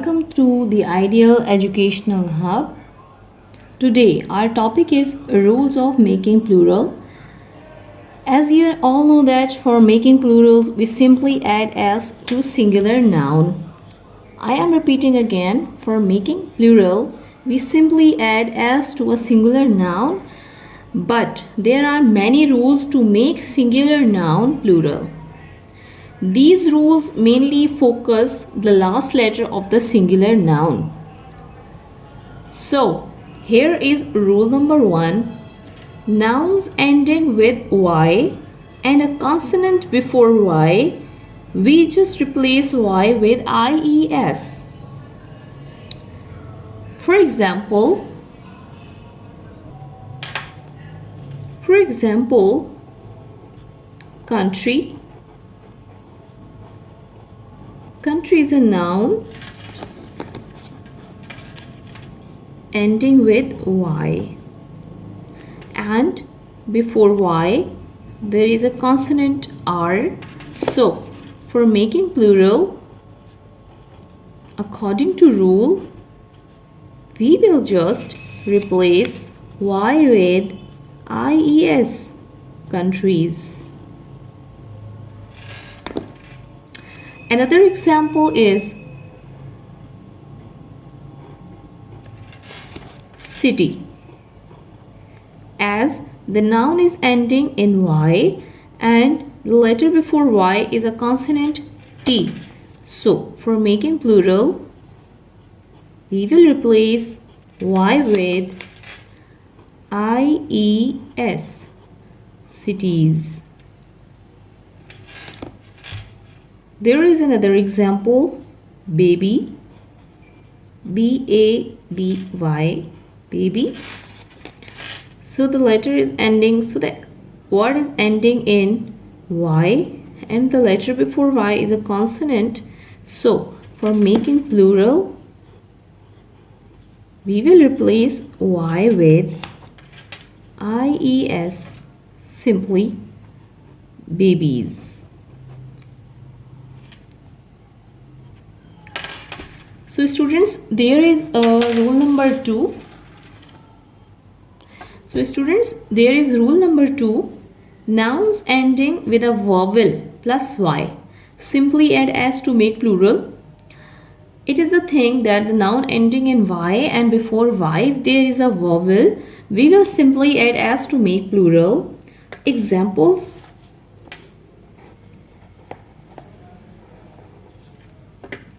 Welcome to the Ideal Educational Hub. Today our topic is rules of making plural. As you all know that for making plurals we simply add s to singular noun. I am repeating again, for making plural we simply add s to a singular noun, but there are many rules to make singular noun plural. These rules mainly focus the last letter of the singular noun. So, here is rule number 1. Nouns ending with y and a consonant before y, we just replace y with ies. For example, country. Country is a noun ending with y, and before y there is a consonant r. So for making plural, according to rule, we will just replace y with ies, countries. Another example is city. As the noun is ending in y and the letter before y is a consonant t. So for making plural, we will replace y with ies, cities. There is another example, baby, b-a-b-y, baby. So the letter is ending, so the word is ending in y and the letter before y is a consonant. So for making plural, we will replace y with ies, simply babies. So students, there is rule number 2. Nouns ending with a vowel plus y, simply add s to make plural. It is a thing that the noun ending in y and before y if there is a vowel, we will simply add s to make plural. Examples: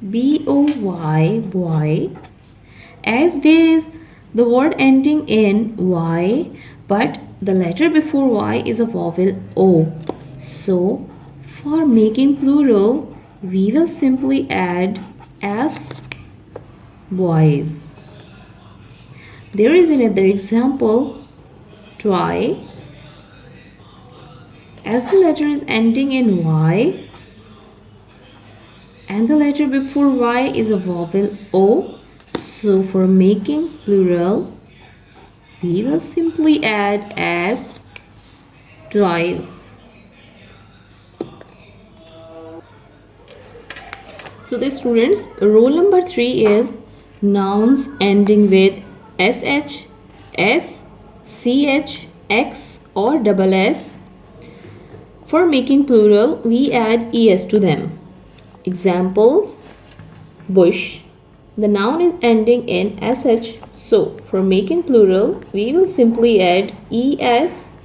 boy, boy, as there is the word ending in y but the letter before y is a vowel o. So for making plural, we will simply add s, boys. There is another example, try. As the letter is ending in y and the letter before y is a vowel o, so for making plural, we will simply add s, twice. So the students, rule number 3 is nouns ending with sh, s, ch, x or double s. For making plural, we add es to them. Examples: bush. The noun is ending in sh, so for making plural, we will simply add es,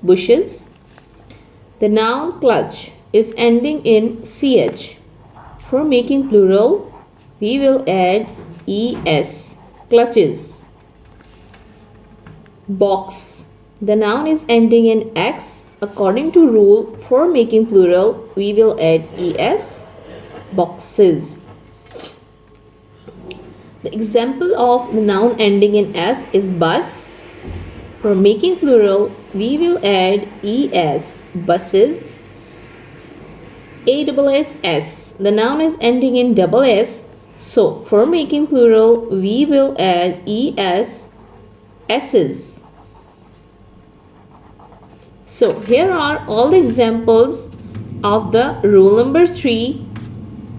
bushes. The noun clutch is ending in ch. For making plural, we will add es, clutches. Box. The noun is ending in x. According to rule, for making plural, we will add es, boxes. The example of the noun ending in s is bus. For making plural, we will add es, buses. ASS. The noun is ending in double s. So for making plural, we will add es, s's. So here are all the examples of the rule number 3,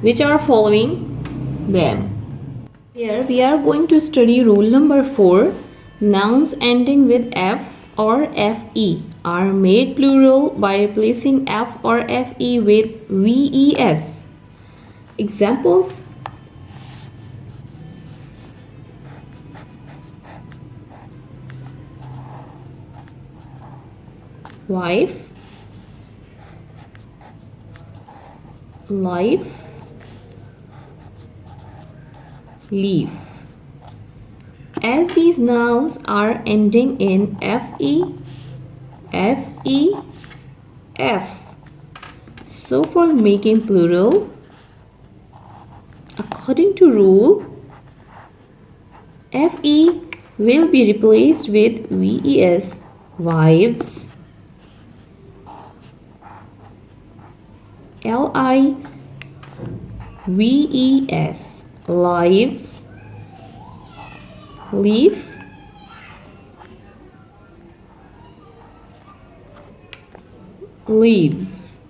which are following them. Here we are going to study rule number 4. Nouns ending with F or FE are made plural by replacing F or FE with VES. Examples: wife, life, leaf. As these nouns are ending in FE, FE, F. So for making plural, according to rule, FE will be replaced with VES, wives, LIVES, lives, leaf, leaves.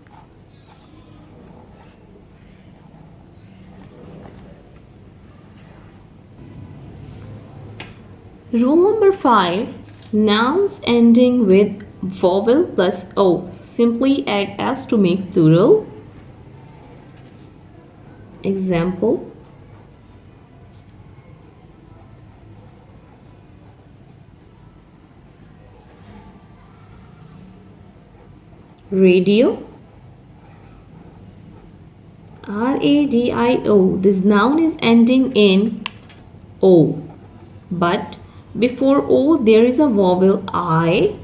Rule number 5. Nouns ending with vowel plus O. Simply add S to make plural. Example: radio, RADIO. This noun is ending in O, but before O there is a vowel I.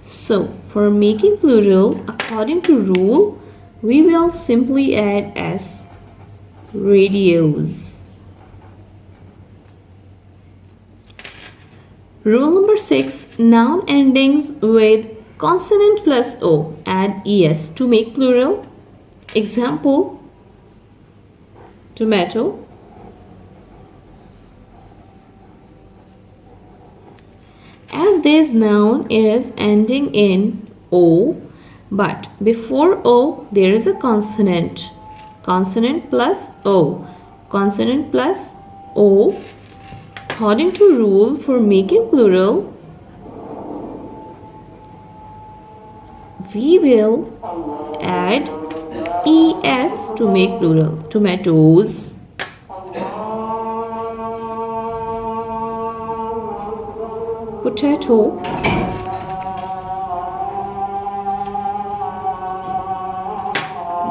So for making plural, according to rule, we will simply add S, radios. Rule number 6. Noun endings with consonant plus O. Add ES to make plural. Example: tomato, as this noun is ending in O, but before O there is a consonant. Consonant plus O. Consonant plus O. According to rule, for making plural, we will add ES to make plural. Tomatoes, potato,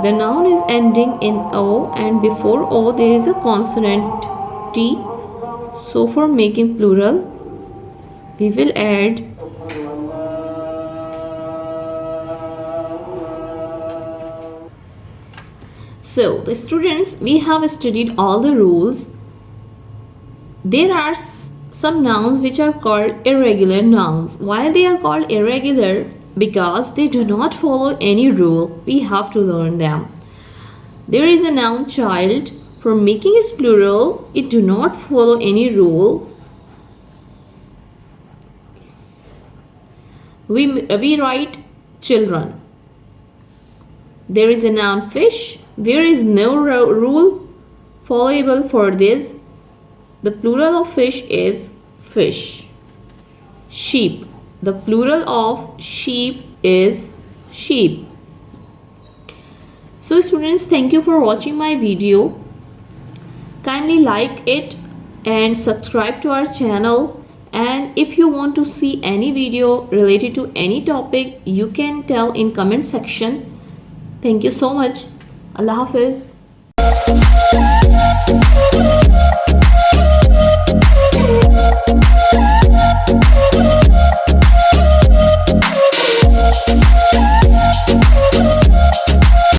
the noun is ending in O and before O there is a consonant T. So for making plural, we will add So the students, we have studied all the rules. There are some nouns which are called irregular nouns. Why they are called irregular? Because they do not follow any rule. We have to learn them. There is a noun child. For making its plural, it do not follow any rule. We write children. There is a noun fish. There is no rule followable for this. The plural of fish is fish. Sheep. The plural of sheep is sheep. So students, thank you for watching my video. Kindly like it and subscribe to our channel. And if you want to see any video related to any topic, you can tell in comment section. Thank you so much. Allah Hafiz.